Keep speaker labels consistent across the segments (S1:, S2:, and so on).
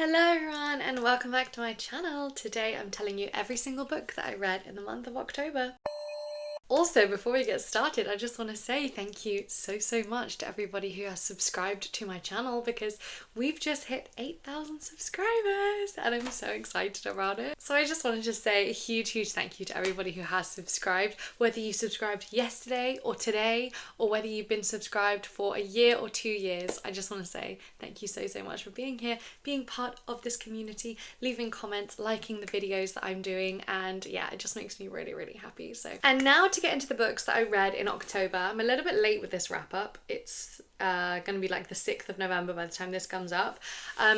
S1: Hello everyone and welcome back to my channel. Today I'm telling you every single book that I read in the month of October. Also, before we get started, I just want to say thank you so much to everybody who has subscribed to my channel because we've just hit 8,000 subscribers and I'm so excited about it. So I just wanted to say a huge thank you to everybody who has subscribed, whether you subscribed yesterday or today or whether you've been subscribed for a year or 2 years. I just want to say thank you so much for being here, being part of this community, leaving comments, liking the videos that I'm doing, and yeah, it just makes me really happy. And now to get into the books that I read in October. I'm a little bit late with this wrap up. It's gonna be like the 6th of November by the time this comes up,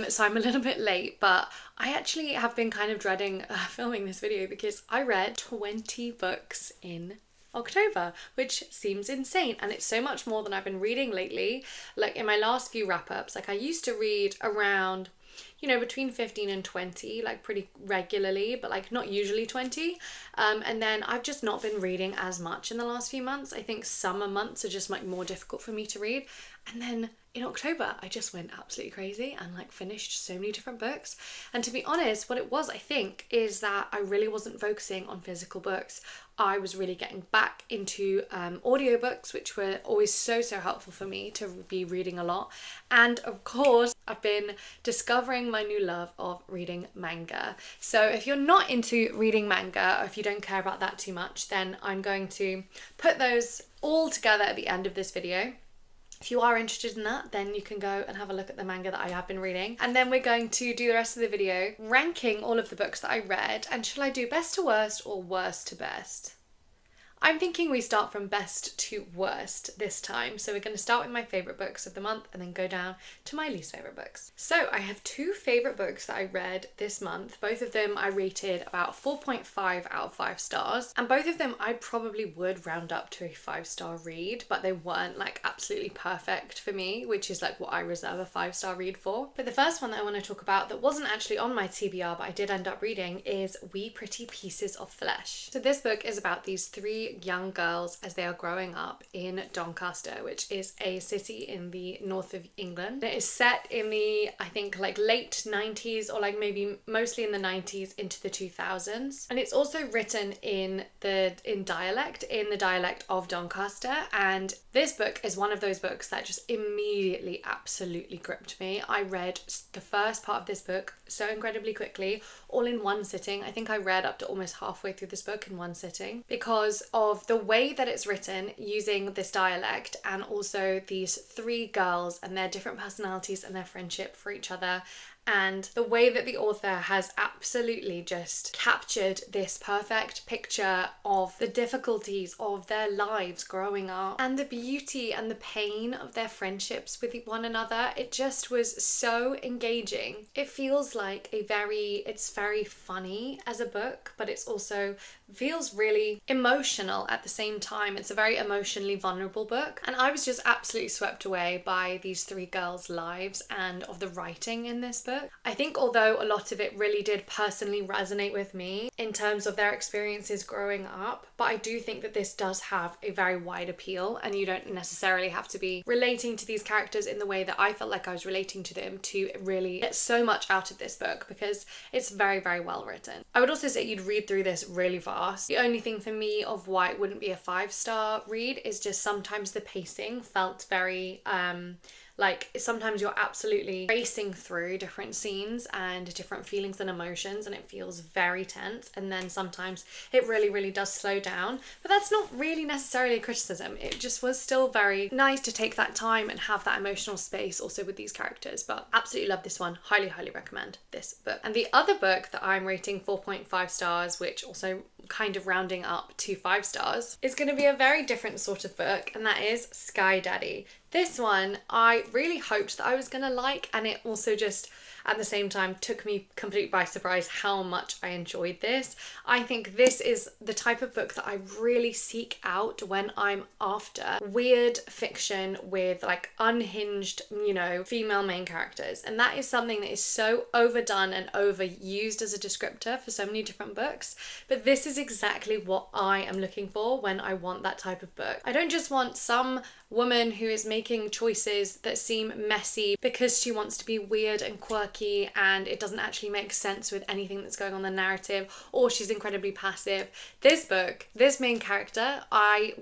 S1: so I'm a little bit late, but I actually have been kind of dreading filming this video because I read 20 books in October, which seems insane, and it's so much more than I've been reading lately. Like in my last few wrap-ups, like I used to read around, you know, between 15 and 20, like pretty regularly, but like not usually 20. And then I've just not been reading as much in the last few months. I think summer months are just like more difficult for me to read. And then in October, I just went absolutely crazy and like finished so many different books. And to be honest, what it was, I think, is that I really wasn't focusing on physical books. I was really getting back into audiobooks, which were always so helpful for me to be reading a lot. And of course, I've been discovering my new love of reading manga. So if you're not into reading manga, or if you don't care about that too much, then I'm going to put those all together at the end of this video. If you are interested in that, then you can go and have a look at the manga that I have been reading. And then we're going to do the rest of the video ranking all of the books that I read. And shall I do best to worst or worst to best? I'm thinking we start from best to worst this time. So we're going to start with my favourite books of the month and then go down to my least favourite books. So I have two favourite books that I read this month. Both of them I rated about 4.5 out of 5 stars. And both of them I probably would round up to a 5-star read, but they weren't like absolutely perfect for me, which is like what I reserve a 5-star read for. But the first one that I want to talk about that wasn't actually on my TBR, but I did end up reading, is We Pretty Pieces of Flesh. So this book is about these 3 young girls as they are growing up in Doncaster, which is a city in the north of England. It is set in the, I think, like late 90s or like maybe mostly in the 90s into the 2000s. And it's also written in the dialect of Doncaster. And this book is one of those books that just immediately absolutely gripped me. I read the first part of this book so incredibly quickly, all in one sitting. I think I read up to almost halfway through this book in one sitting because of the way that it's written using this dialect, and also these 3 girls and their different personalities and their friendship for each other, and the way that the author has absolutely just captured this perfect picture of the difficulties of their lives growing up and the beauty and the pain of their friendships with one another. It just was so engaging. It feels like it's very funny as a book, but it's also feels really emotional at the same time. It's a very emotionally vulnerable book, and I was just absolutely swept away by these 3 girls' lives and of the writing in this book. I think although a lot of it really did personally resonate with me in terms of their experiences growing up, but I do think that this does have a very wide appeal, and you don't necessarily have to be relating to these characters in the way that I felt like I was relating to them to really get so much out of this book, because it's very well written. I would also say you'd read through this really fast. The only thing for me of why it wouldn't be a 5-star read is just sometimes the pacing felt very like sometimes you're absolutely racing through different scenes and different feelings and emotions, and it feels very tense, and then sometimes it really does slow down. But that's not really necessarily a criticism. It just was still very nice to take that time and have that emotional space also with these characters. But absolutely love this one. Highly recommend this book. And the other book that I'm rating 4.5 stars, which also kind of rounding up to 5 stars, is going to be a very different sort of book, and that is Sky Daddy. This one I really hoped that I was going to like, and it also just at the same time took me completely by surprise how much I enjoyed this. I think this is the type of book that I really seek out when I'm after weird fiction with like unhinged, you know, female main characters. And that is something that is so overdone and overused as a descriptor for so many different books. But this is exactly what I am looking for when I want that type of book. I don't just want some woman who is making choices that seem messy because she wants to be weird and quirky quirky and it doesn't actually make sense with anything that's going on in the narrative, or she's incredibly passive. This book, this main character, I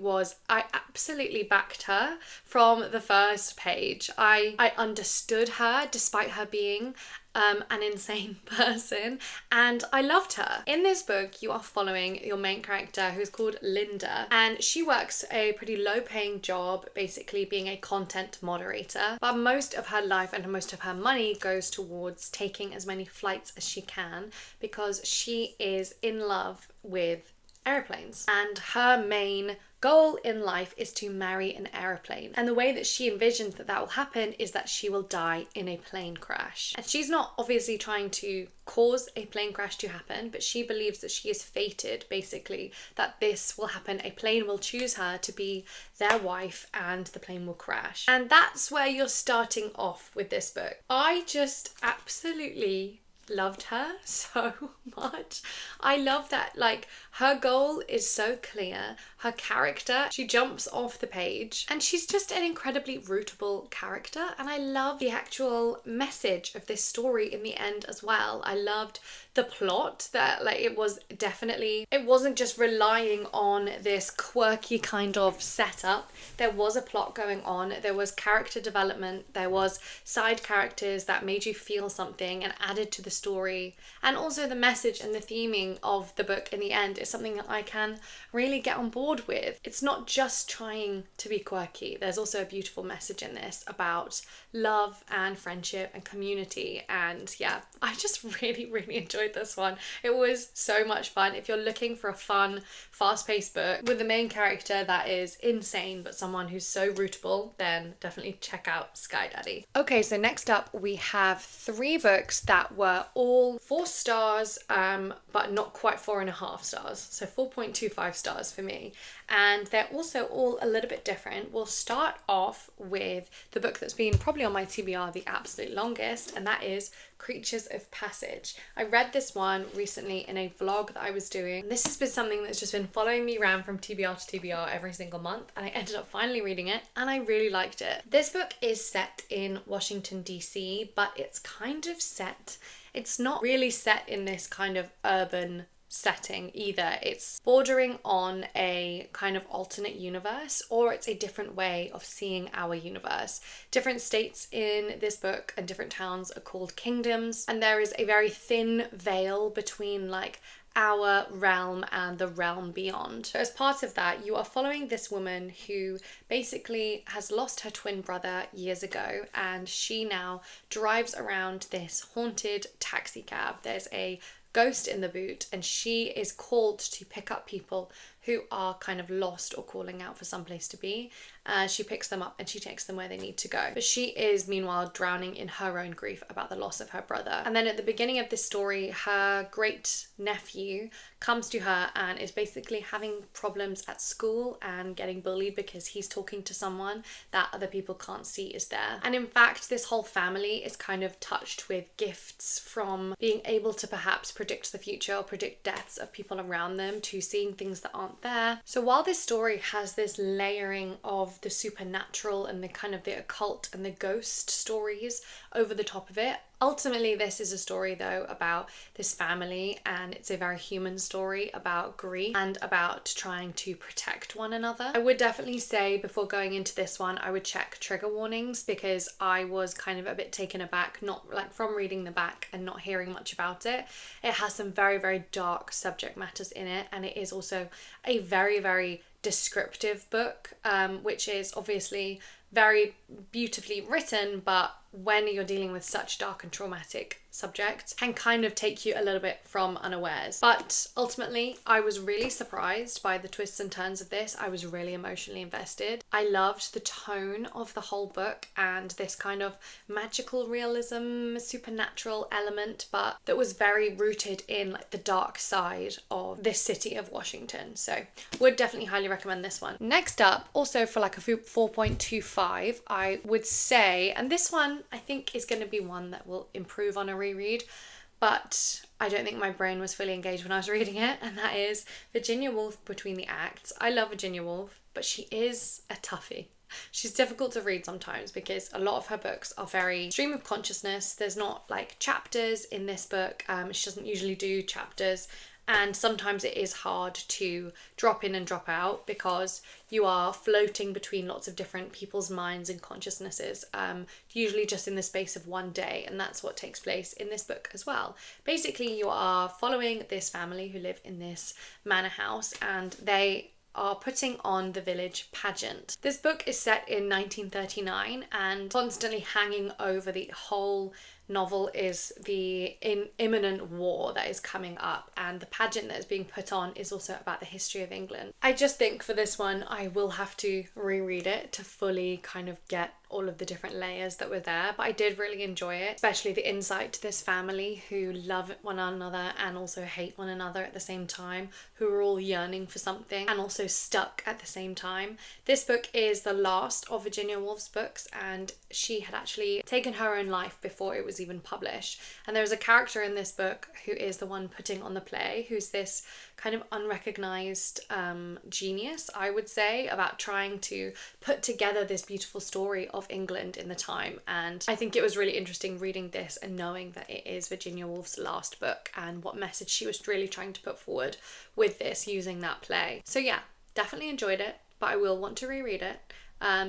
S1: absolutely backed her from the first page. I understood her despite her being an insane person, and I loved her. In this book, you are following your main character, who's called Linda, and she works a pretty low-paying job, basically being a content moderator, but most of her life and most of her money goes towards taking as many flights as she can because she is in love with airplanes, and her main goal in life is to marry an aeroplane. And the way that she envisions that will happen is that she will die in a plane crash. And she's not obviously trying to cause a plane crash to happen, but she believes that she is fated, basically, that this will happen. A plane will choose her to be their wife and the plane will crash. And that's where you're starting off with this book. I just absolutely loved her so much. I love that, like, her goal is so clear. Her character, she jumps off the page and she's just an incredibly rootable character, and I love the actual message of this story in the end as well. I loved the plot, that like it wasn't just relying on this quirky kind of setup. There was a plot going on, there was character development, there was side characters that made you feel something and added to the story, and also the message and the theming of the book in the end is something that I can really get on board with. It's not just trying to be quirky. There's also a beautiful message in this about love and friendship and community, and yeah, I just really enjoyed this one. It was so much fun. If you're looking for a fun, fast-paced book with a main character that is insane but someone who's so rootable, then definitely check out Sky Daddy. Okay, so next up we have 3 books that were all 4 stars, but not quite 4.5 stars, so 4.25 stars for me, and they're also all a little bit different. We'll start off with the book that's been probably on my TBR the absolute longest, and that is Creatures of Passage. I read this one recently in a vlog that I was doing. This has been something that's just been following me around from TBR to TBR every single month, and I ended up finally reading it and I really liked it. This book is set in Washington DC, but it's kind of set, it's not really set in this kind of urban setting either. It's bordering on a kind of alternate universe, or it's a different way of seeing our universe. Different states in this book and different towns are called kingdoms, and there is a very thin veil between like our realm and the realm beyond. So as part of that, you are following this woman who basically has lost her twin brother years ago, and she now drives around this haunted taxi cab. There's a ghost in the boot, and she is called to pick up people who are kind of lost or calling out for someplace to be. She picks them up and she takes them where they need to go. But she is meanwhile drowning in her own grief about the loss of her brother. And then at the beginning of this story, her great nephew comes to her and is basically having problems at school and getting bullied because he's talking to someone that other people can't see is there. And in fact, this whole family is kind of touched with gifts, from being able to perhaps predict the future or predict deaths of people around them to seeing things that aren't there. So while this story has this layering of the supernatural and the kind of the occult and the ghost stories over the top of it, ultimately this is a story though about this family, and it's a very human story about grief and about trying to protect one another. I would definitely say before going into this one, I would check trigger warnings, because I was kind of a bit taken aback, not like from reading the back and not hearing much about it. It has some very dark subject matters in it, and it is also a very descriptive book, which is obviously very beautifully written, but when you're dealing with such dark and traumatic subjects, can kind of take you a little bit from unawares. But ultimately, I was really surprised by the twists and turns of this. I was really emotionally invested. I loved the tone of the whole book and this kind of magical realism, supernatural element, but that was very rooted in like the dark side of this city of Washington. So would definitely highly recommend this one. Next up, also for like a 4.25, I would say, and this one I think is going to be one that will improve on a reread, but I don't think my brain was fully engaged when I was reading it, and that is Virginia Woolf Between the Acts. I love Virginia Woolf, but she is a toughie. She's difficult to read sometimes because a lot of her books are very stream of consciousness. There's not like chapters in this book. She doesn't usually do chapters. And sometimes it is hard to drop in and drop out because you are floating between lots of different people's minds and consciousnesses, usually just in the space of one day. And that's what takes place in this book as well. Basically, you are following this family who live in this manor house, and they are putting on the village pageant. This book is set in 1939, and constantly hanging over the whole novel is the imminent war that is coming up, and the pageant that is being put on is also about the history of England. I just think for this one I will have to reread it to fully kind of get all of the different layers that were there, but I did really enjoy it, especially the insight to this family who love one another and also hate one another at the same time, who are all yearning for something and also stuck at the same time. This book is the last of Virginia Woolf's books, and she had actually taken her own life before it was even published. And there is a character in this book who is the one putting on the play, who's this kind of unrecognized genius, I would say, about trying to put together this beautiful story of England in the time. And I think it was really interesting reading this and knowing that it is Virginia Woolf's last book and what message she was really trying to put forward with this using that play. So yeah, definitely enjoyed it, but I will want to reread it.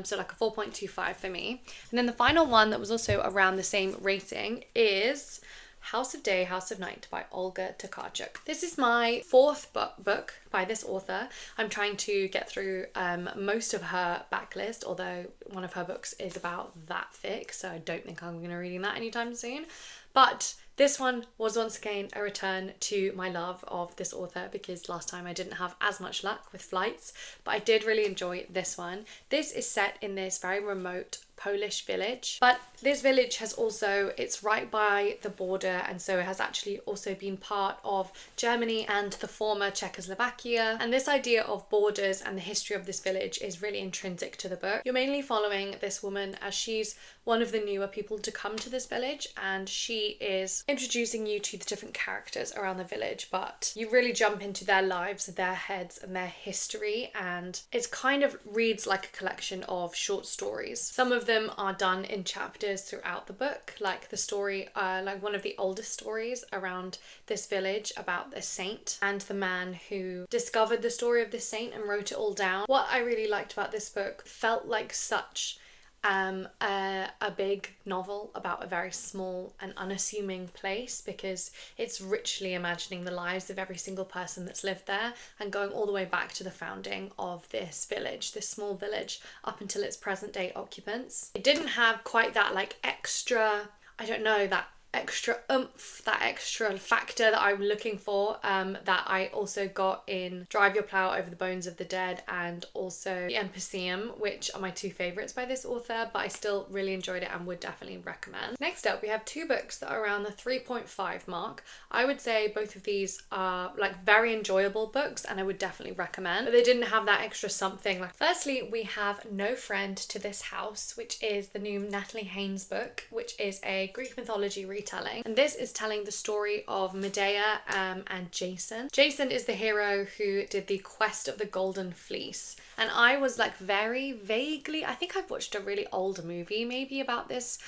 S1: So like a 4.25 for me. And then the final one that was also around the same rating is House of Day, House of Night by Olga Tokarczuk. This is my fourth book by this author. I'm trying to get through most of her backlist, although one of her books is about that thick, so I don't think I'm going to be reading that anytime soon. But this one was once again a return to my love of this author, because last time I didn't have as much luck with flights, but I did really enjoy this one. This is set in this very remote Polish village, but this village has also, it's right by the border, and so it has actually also been part of Germany and the former Czechoslovakia. And this idea of borders and the history of this village is really intrinsic to the book. You're mainly following this woman as she's one of the newer people to come to this village, and she is introducing you to the different characters around the village, but you really jump into their lives, their heads and their history, and it kind of reads like a collection of short stories. Some of them are done in chapters throughout the book, like the story, like one of the oldest stories around this village about a saint and the man who discovered the story of this saint and wrote it all down. What I really liked about this book felt like such a big novel about a very small and unassuming place, because it's richly imagining the lives of every single person that's lived there and going all the way back to the founding of this village, this small village, up until its present day occupants. It didn't have quite that like extra, I don't know, that extra oomph, that extra factor that I'm looking for, that I also got in Drive Your Plough Over the Bones of the Dead and also The Empyseum, which are my two favourites by this author, but I still really enjoyed it and would definitely recommend. Next up, we have two books that are around the 3.5 mark. I would say both of these are like very enjoyable books and I would definitely recommend, but they didn't have that extra something. Like, firstly, we have No Friend to This House, which is the new Natalie Haynes book, which is a Greek mythology retelling, and this is telling the story of Medea and Jason. Jason is the hero who did the Quest of the Golden Fleece, and I was like very vaguely, I think I've watched a really old movie maybe about this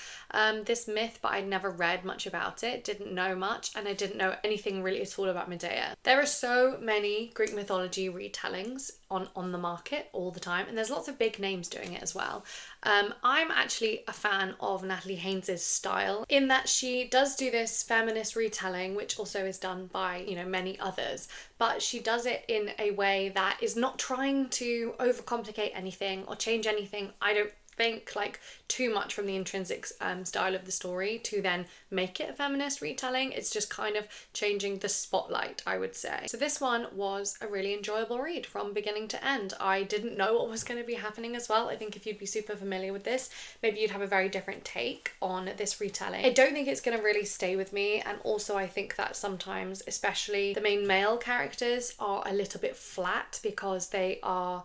S1: this myth, but I'd never read much about it, didn't know much, and I didn't know anything really at all about Medea. There are so many Greek mythology retellings on the market all the time, and there's lots of big names doing it as well. I'm actually a fan of Natalie Haynes' style, in that she does do this feminist retelling, which also is done by, you know, many others, but she does it in a way that is not trying to overcomplicate anything or change anything, I don't think, like too much from the intrinsic style of the story to then make it a feminist retelling. It's just kind of changing the spotlight, I would say. So this one was a really enjoyable read from beginning to end. I didn't know what was going to be happening as well. I think if you'd be super familiar with this, maybe you'd have a very different take on this retelling. I don't think it's going to really stay with me, and also I think that sometimes, especially the main male characters, are a little bit flat because they are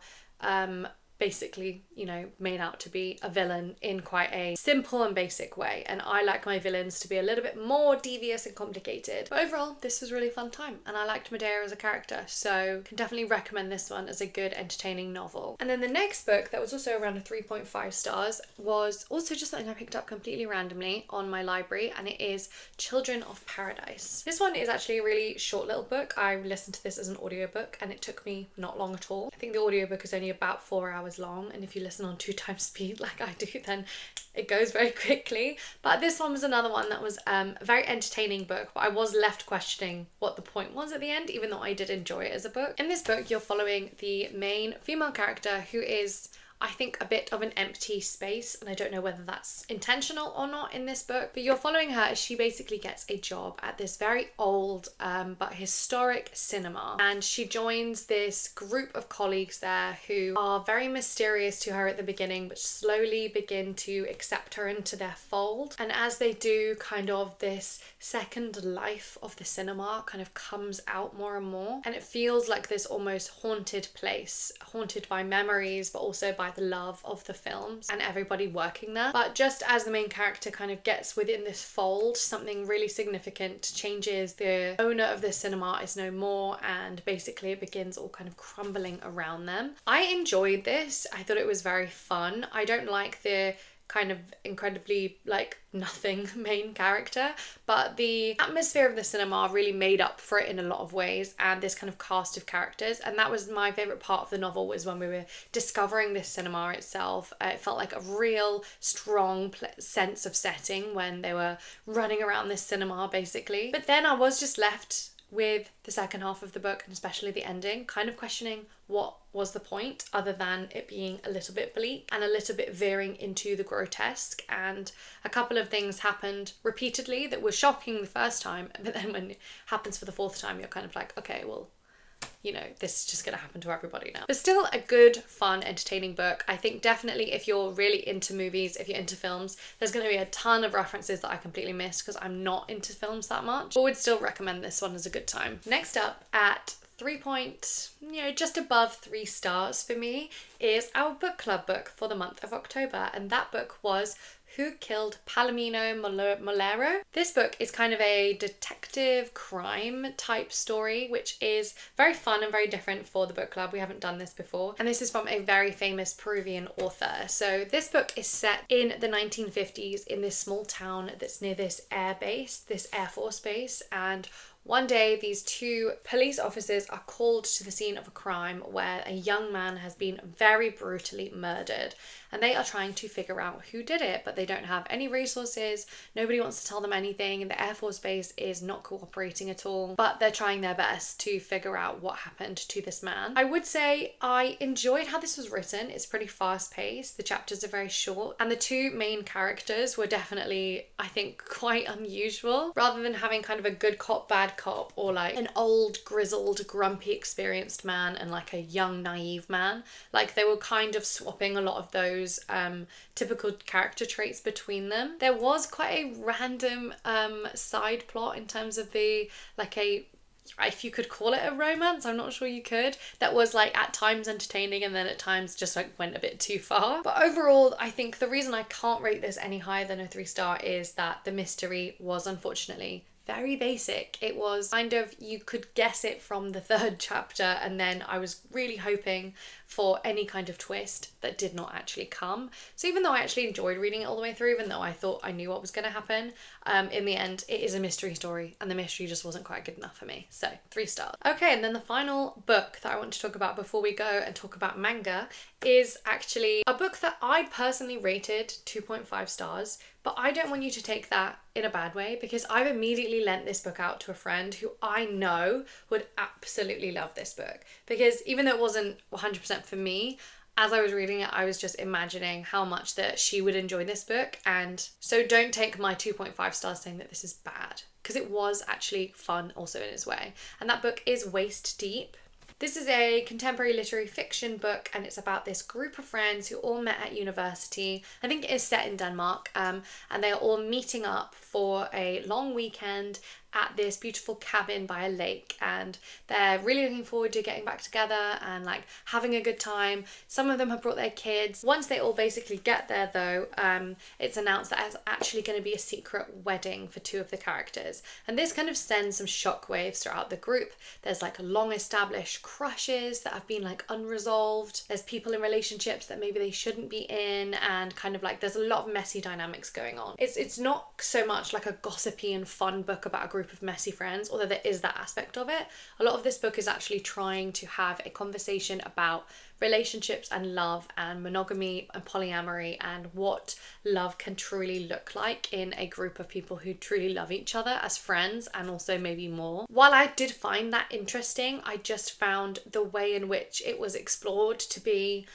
S1: basically, you know, made out to be a villain in quite a simple and basic way. And I like my villains to be a little bit more devious and complicated. But overall, this was a really fun time and I liked Medea as a character. So can definitely recommend this one as a good, entertaining novel. And then the next book that was also around a 3.5 stars was also just something I picked up completely randomly on my library, and it is Children of Paradise. This one is actually a really short little book. I listened to this as an audiobook and it took me not long at all. I think the audiobook is only about 4 hours long, and if you listen on 2 times speed like I do, then it goes very quickly. But this one was another one that was a very entertaining book, but I was left questioning what the point was at the end, even though I did enjoy it as a book. In this book, you're following the main female character who is, I think, a bit of an empty space, and I don't know whether that's intentional or not in this book, but you're following her as she basically gets a job at this very old but historic cinema, and she joins this group of colleagues there who are very mysterious to her at the beginning but slowly begin to accept her into their fold. And as they do, kind of this second life of the cinema kind of comes out more and more, and it feels like this almost haunted place, haunted by memories but also by the love of the films and everybody working there. But just as the main character kind of gets within this fold, something really significant changes. The owner of the cinema is no more, and basically it begins all kind of crumbling around them. I enjoyed this. I thought it was very fun. I don't like the kind of incredibly like nothing main character, but the atmosphere of the cinema really made up for it in a lot of ways, and this kind of cast of characters. And that was my favorite part of the novel, was when we were discovering this cinema itself. It felt like a real strong sense of setting when they were running around this cinema basically. But then I was just left with the second half of the book, and especially the ending, kind of questioning what was the point other than it being a little bit bleak and a little bit veering into the grotesque. And a couple of things happened repeatedly that were shocking the first time, but then when it happens for the fourth time, you're kind of like, okay, well, you know, this is just going to happen to everybody now. But still a good, fun, entertaining book. I think definitely if you're really into movies, if you're into films, there's going to be a ton of references that I completely missed because I'm not into films that much, but would still recommend this one as a good time. Next up at just above 3 stars for me is our book club book for the month of October, and that book was Who Killed Palomino Molero. This book is kind of a detective crime type story, which is very fun and very different for the book club. We haven't done this before, and this is from a very famous Peruvian author. So this book is set in the 1950s in this small town that's near this air base, this Air Force base, and one day, these 2 police officers are called to the scene of a crime where a young man has been very brutally murdered, and they are trying to figure out who did it, but they don't have any resources. Nobody wants to tell them anything, and the Air Force Base is not cooperating at all, but they're trying their best to figure out what happened to this man. I would say I enjoyed how this was written. It's pretty fast paced. The chapters are very short, and the 2 main characters were definitely, I think, quite unusual. Rather than having kind of a good cop, bad cop, or like an old, grizzled, grumpy, experienced man and like a young, naive man, like they were kind of swapping a lot of those typical character traits between them. There was quite a random side plot in terms of the, like a, if you could call it a romance, I'm not sure you could, that was like at times entertaining and then at times just like went a bit too far. But overall, I think the reason I can't rate this any higher than a 3 star is that the mystery was unfortunately very basic. It was kind of, you could guess it from the 3rd chapter, and then I was really hoping for any kind of twist that did not actually come. So even though I actually enjoyed reading it all the way through, even though I thought I knew what was going to happen, in the end it is a mystery story and the mystery just wasn't quite good enough for me. So 3 stars. Okay, and then the final book that I want to talk about before we go and talk about manga is actually a book that I personally rated 2.5 stars, but I don't want you to take that in a bad way, because I've immediately lent this book out to a friend who I know would absolutely love this book, because even though it wasn't 100% for me, as I was reading it, I was just imagining how much that she would enjoy this book. And so don't take my 2.5 stars saying that this is bad, because it was actually fun also in its way. And that book is Waist Deep. This is a contemporary literary fiction book, and it's about this group of friends who all met at university. I think it is set in Denmark, and they are all meeting up for for a long weekend at this beautiful cabin by a lake, and they're really looking forward to getting back together and like having a good time. Some of them have brought their kids. Once they all basically get there though, it's announced that it's actually going to be a secret wedding for two of the characters, and this kind of sends some shockwaves throughout the group. There's like long established crushes that have been like unresolved. There's people in relationships that maybe they shouldn't be in, and kind of like there's a lot of messy dynamics going on. It's not so much like a gossipy and fun book about a group of messy friends, although there is that aspect of it. A lot of this book is actually trying to have a conversation about relationships and love and monogamy and polyamory and what love can truly look like in a group of people who truly love each other as friends, and also maybe more. While I did find that interesting, I just found the way in which it was explored to be,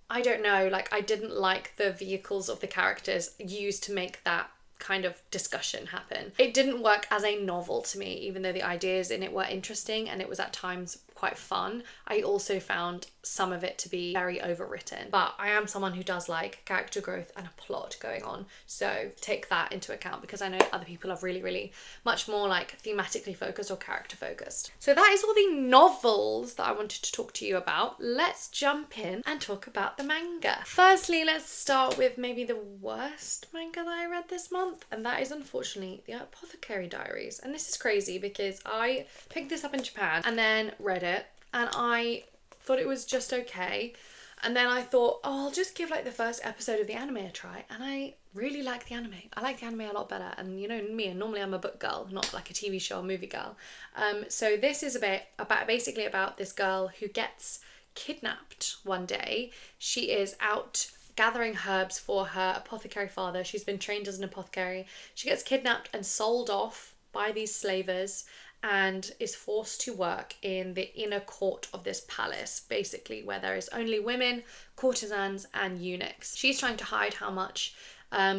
S1: I don't know, like I didn't like the vehicles of the characters used to make that kind of discussion happen. It didn't work as a novel to me, even though the ideas in it were interesting and it was at times quite fun. I also found some of it to be very overwritten, but I am someone who does like character growth and a plot going on, so take that into account, because I know other people are really much more like thematically focused or character focused. So that is all the novels that I wanted to talk to you about. Let's jump in and talk about the manga. Firstly, let's start with maybe the worst manga that I read this month, and that is unfortunately the Apothocary Diaries. And this is crazy because I picked this up in Japan and then read it, and I thought it was just okay, and then I thought, oh, I'll just give like the first episode of the anime a try, and I really like the anime. I like the anime a lot better, and you know me, and normally I'm a book girl, not like a TV show or movie girl. So this is basically about this girl who gets kidnapped one day. She is out gathering herbs for her apothecary father. She's been trained as an apothecary. She gets kidnapped and sold off by these slavers, and is forced to work in the inner court of this palace, basically, where there is only women, courtesans, and eunuchs. She's trying to hide how much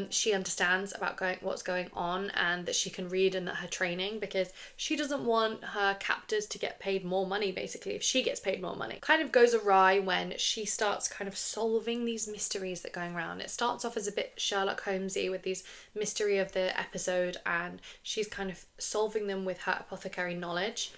S1: she understands about what's going on, and that she can read in her training, because she doesn't want her captors to get paid more money, basically, if she gets paid more money. Kind of goes awry when she starts kind of solving these mysteries that are going around. It starts off as a bit Sherlock Holmesy with these mystery of the episode, and she's kind of solving them with her apothecary knowledge.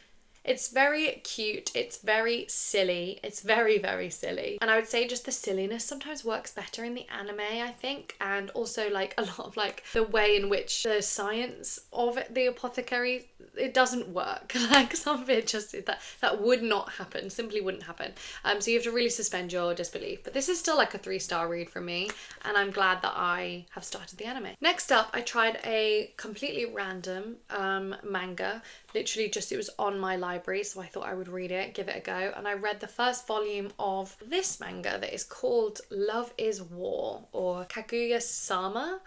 S1: It's very cute, it's very silly, it's very silly. And I would say just the silliness sometimes works better in the anime, I think. And also like a lot of like the way in which the science of the apothecary, it doesn't work. Like some of it just, that would not happen, simply wouldn't happen. So you have to really suspend your disbelief. But this is still like a 3-star read for me, and I'm glad that I have started the anime. Next up, I tried a completely random manga. Literally just, it was on my library, so I thought I would read it, give it a go. And I read the first volume of this manga that is called Love is War, or Kaguya-sama.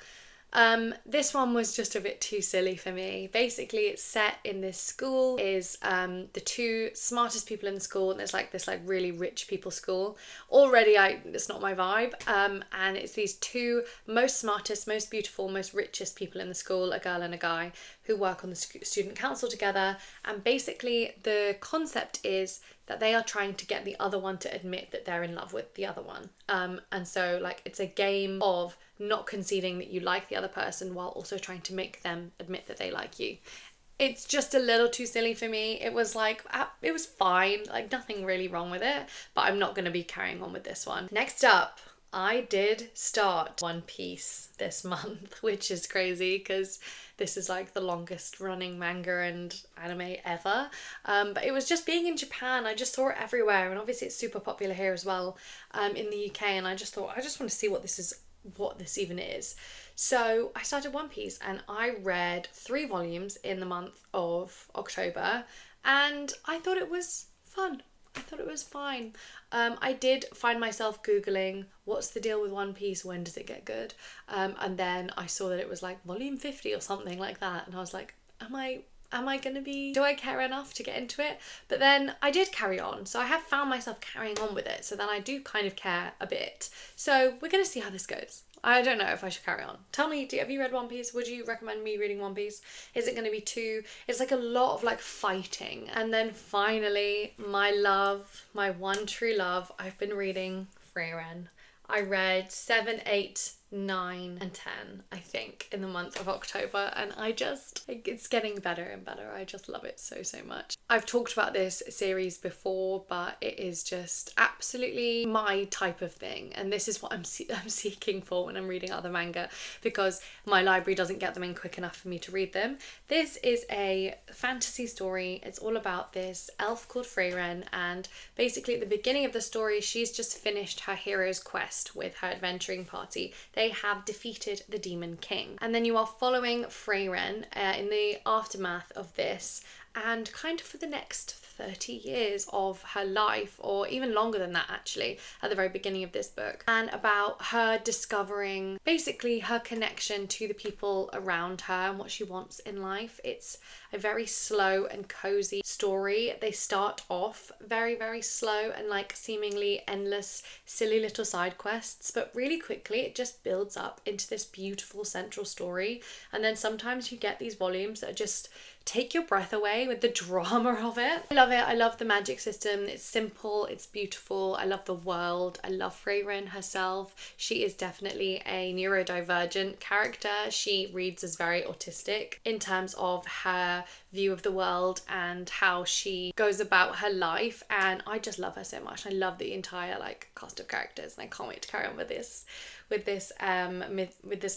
S1: This one was just a bit too silly for me. Basically, it's set in this school, is the two smartest people in the school, and there's like this like really rich people school. Already it's not my vibe. And it's these two most smartest, most beautiful, most richest people in the school, a girl and a guy, who work on the student council together. And basically the concept is that they are trying to get the other one to admit that they're in love with the other one. And so like it's a game of not conceding that you like the other person while also trying to make them admit that they like you. It's just a little too silly for me. It was like, it was fine, like nothing really wrong with it, but I'm not going to be carrying on with this one. Next up, I did start One Piece this month, which is crazy because this is like the longest running manga and anime ever. But it was just being in Japan, I just saw it everywhere, and obviously it's super popular here as well in the UK, and I just thought, I just want to see what this even is. So I started One Piece, and I read 3 volumes in the month of October, and I thought it was fun. I thought it was fine. I did find myself Googling, what's the deal with One Piece? When does it get good? And then I saw that it was like volume 50 or something like that. And I was like, am I gonna be, do I care enough to get into it? But then I did carry on. So I have found myself carrying on with it. So then I do kind of care a bit. So we're gonna see how this goes. I don't know if I should carry on. Tell me, have you read One Piece? Would you recommend me reading One Piece? Is it going to be too... It's like a lot of like fighting. And then finally, my love, my one true love, I've been reading Frieren. I read 7, 8, 9 and 10, I think, in the month of October, and it's getting better and better. I just love it so, so much. I've talked about this series before, but it is just absolutely my type of thing, and this is what I'm seeking for when I'm reading other manga, because my library doesn't get them in quick enough for me to read them. This is a fantasy story. It's all about this elf called Frieren, and basically at the beginning of the story, she's just finished her hero's quest with her adventuring party. They have defeated the Demon King. And then you are following Frieren in the aftermath of this, and kind of for the next 30 years of her life, or even longer than that actually, at the very beginning of this book, and about her discovering basically her connection to the people around her and what she wants in life. It's a very slow and cozy story. They start off very, very slow and like seemingly endless, silly little side quests, but really quickly it just builds up into this beautiful central story. And then sometimes you get these volumes that just take your breath away with the drama of it. I love it. I love the magic system. It's simple, it's beautiful. I love the world. I love Frieren herself. She is definitely a neurodivergent character. She reads as very autistic in terms of her view of the world and how she goes about her life, and I just love her so much. I love the entire like cast of characters, and I can't wait to carry on with this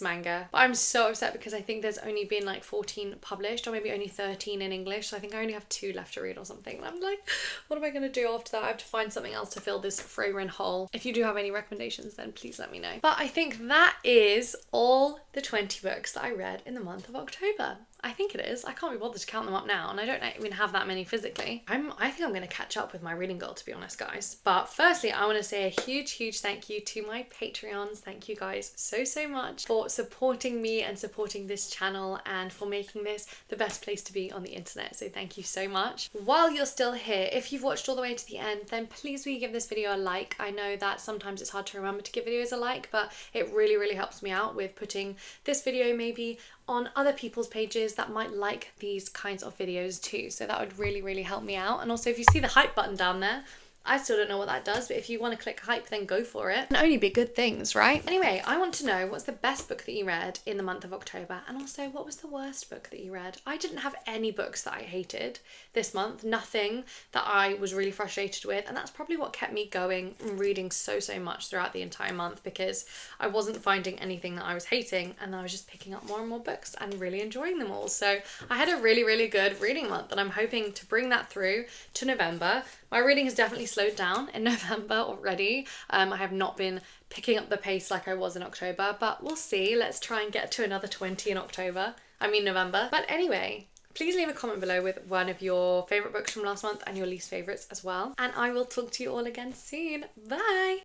S1: manga. But I'm so upset because I think there's only been like 14 published, or maybe only 13 in English, so I think I only have 2 left to read or something, and I'm like, what am I going to do after that? I have to find something else to fill this Frieren hole. If you do have any recommendations, then please let me know. But I think that is all the 20 books that I read in the month of October. I think it is. I can't be bothered to count them up now, and I don't even have that many physically. I think I'm going to catch up with my reading goal, to be honest, guys. But firstly, I want to say a huge thank you to my Patreons. Thank you guys so, so much for supporting me and supporting this channel, and for making this the best place to be on the internet. So thank you so much. While you're still here, if you've watched all the way to the end, then please will you give this video a like. I know that sometimes it's hard to remember to give videos a like, but it really, really helps me out with putting this video maybe on other people's pages that might like these kinds of videos too. So that would really, really help me out. And also, if you see the hype button down there, I still don't know what that does, but if you want to click hype, then go for it. Can only be good things, right? Anyway, I want to know, what's the best book that you read in the month of October? And also, what was the worst book that you read? I didn't have any books that I hated this month, nothing that I was really frustrated with, and that's probably what kept me going and reading so, so much throughout the entire month, because I wasn't finding anything that I was hating, and I was just picking up more and more books and really enjoying them all. So I had a really, really good reading month, and I'm hoping to bring that through to November. My reading has definitely slowed down in November already. I have not been picking up the pace like I was in October, but we'll see. Let's try and get to another 20 in November. But anyway, please leave a comment below with one of your favourite books from last month and your least favourites as well. And I will talk to you all again soon. Bye!